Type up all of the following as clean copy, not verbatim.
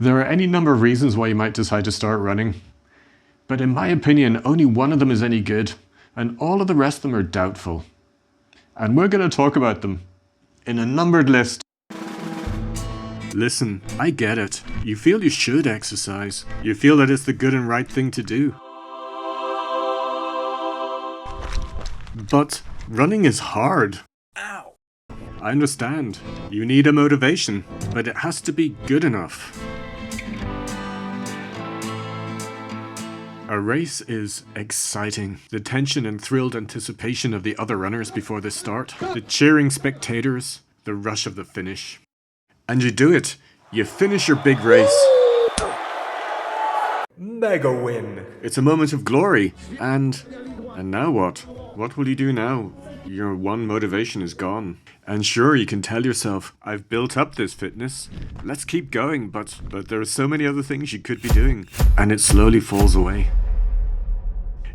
There are any number of reasons why you might decide to start running, but in my opinion, only one of them is any good, and all of the rest of them are doubtful. And we're going to talk about them in a numbered list. Listen, I get it. You feel you should exercise. You feel that it's the good and right thing to do. But running is hard. Ow! I understand. You need a motivation, but it has to be good enough. A race is exciting. The tension and thrilled anticipation of the other runners before the start, the cheering spectators, the rush of the finish. And you do it. You finish your big race. Mega win! It's a moment of glory. And now what? What will you do now? Your one motivation is gone. And sure, you can tell yourself, I've built up this fitness. Let's keep going, but there are so many other things you could be doing. And it slowly falls away.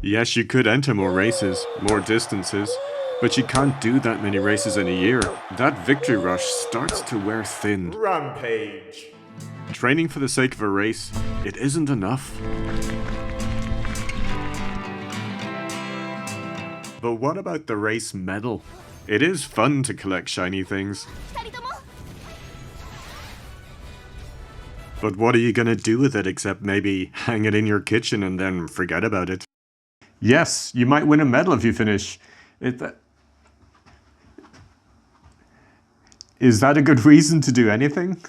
Yes, you could enter more races, more distances, but you can't do that many races in a year. That victory rush starts to wear thin. Rampage! Training for the sake of a race, it isn't enough. But what about the race medal? It is fun to collect shiny things. But what are you gonna do with it except maybe hang it in your kitchen and then forget about it? Yes, you might win a medal if you finish. Is that a good reason to do anything?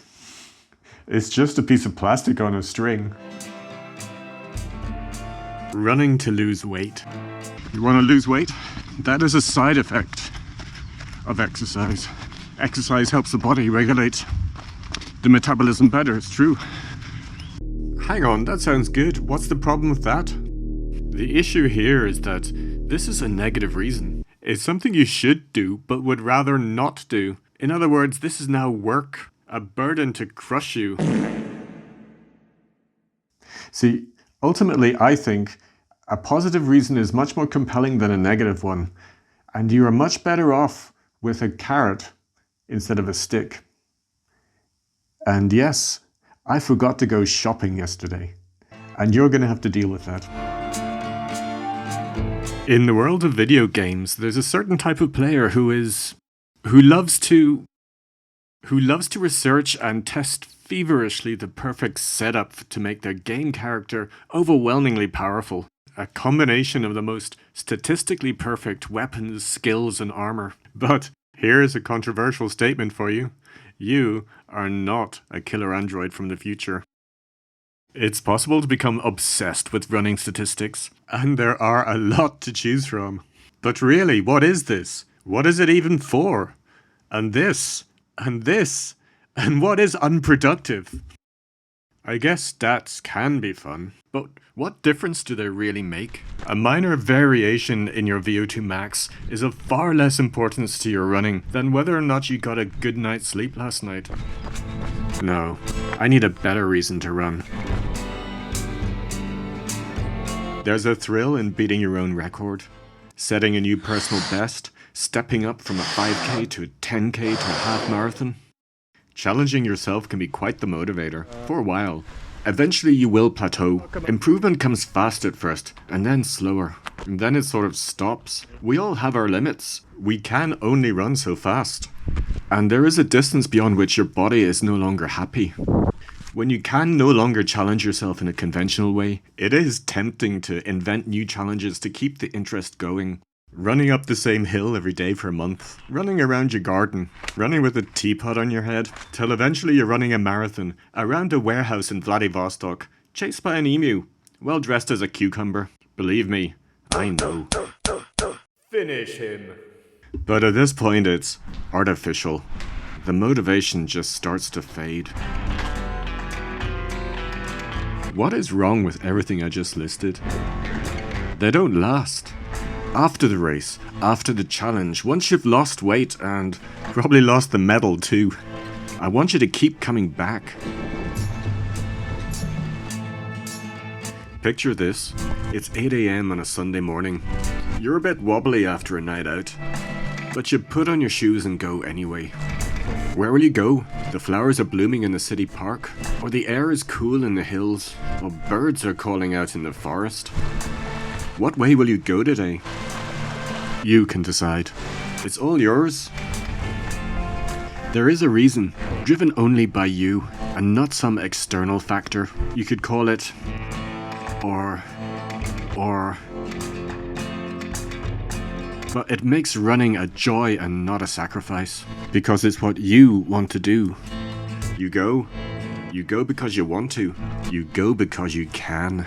It's just a piece of plastic on a string. Running to lose weight. You want to lose weight? That is a side effect of exercise. Exercise helps the body regulate the metabolism better, it's true. Hang on, that sounds good. What's the problem with that? The issue here is that this is a negative reason. It's something you should do, but would rather not do. In other words, this is now work, a burden to crush you. See, ultimately, I think a positive reason is much more compelling than a negative one, and you are much better off with a carrot instead of a stick. And yes, I forgot to go shopping yesterday, and you're going to have to deal with that. In the world of video games, there's a certain type of player who loves to research and test feverishly the perfect setup to make their game character overwhelmingly powerful. A combination of the most statistically perfect weapons, skills, and armor. But here's a controversial statement for you. You are not a killer android from the future. It's possible to become obsessed with running statistics, and there are a lot to choose from. But really, what is this? What is it even for? And this, and this, and what is unproductive? I guess stats can be fun, but what difference do they really make? A minor variation in your VO2 max is of far less importance to your running than whether or not you got a good night's sleep last night. No, I need a better reason to run. There's a thrill in beating your own record, setting a new personal best, stepping up from a 5k to a 10k to a half marathon. Challenging yourself can be quite the motivator, for a while. Eventually you will plateau. Improvement comes fast at first, and then slower. And then it sort of stops. We all have our limits. We can only run so fast. And there is a distance beyond which your body is no longer happy. When you can no longer challenge yourself in a conventional way, it is tempting to invent new challenges to keep the interest going. Running up the same hill every day for a month, running around your garden, running with a teapot on your head, till eventually you're running a marathon around a warehouse in Vladivostok, chased by an emu, well dressed as a cucumber. Believe me, I know. Finish him. But at this point it's artificial. The motivation just starts to fade. What is wrong with everything I just listed? They don't last. After the race, after the challenge, once you've lost weight and probably lost the medal too, I want you to keep coming back. Picture this, it's 8 AM on a Sunday morning. You're a bit wobbly after a night out, but you put on your shoes and go anyway. Where will you go? The flowers are blooming in the city park? Or the air is cool in the hills? Or birds are calling out in the forest? What way will you go today? You can decide. It's all yours. There is a reason, driven only by you, and not some external factor. You could call it... or... But it makes running a joy and not a sacrifice. Because it's what you want to do. You go. You go because you want to. You go because you can.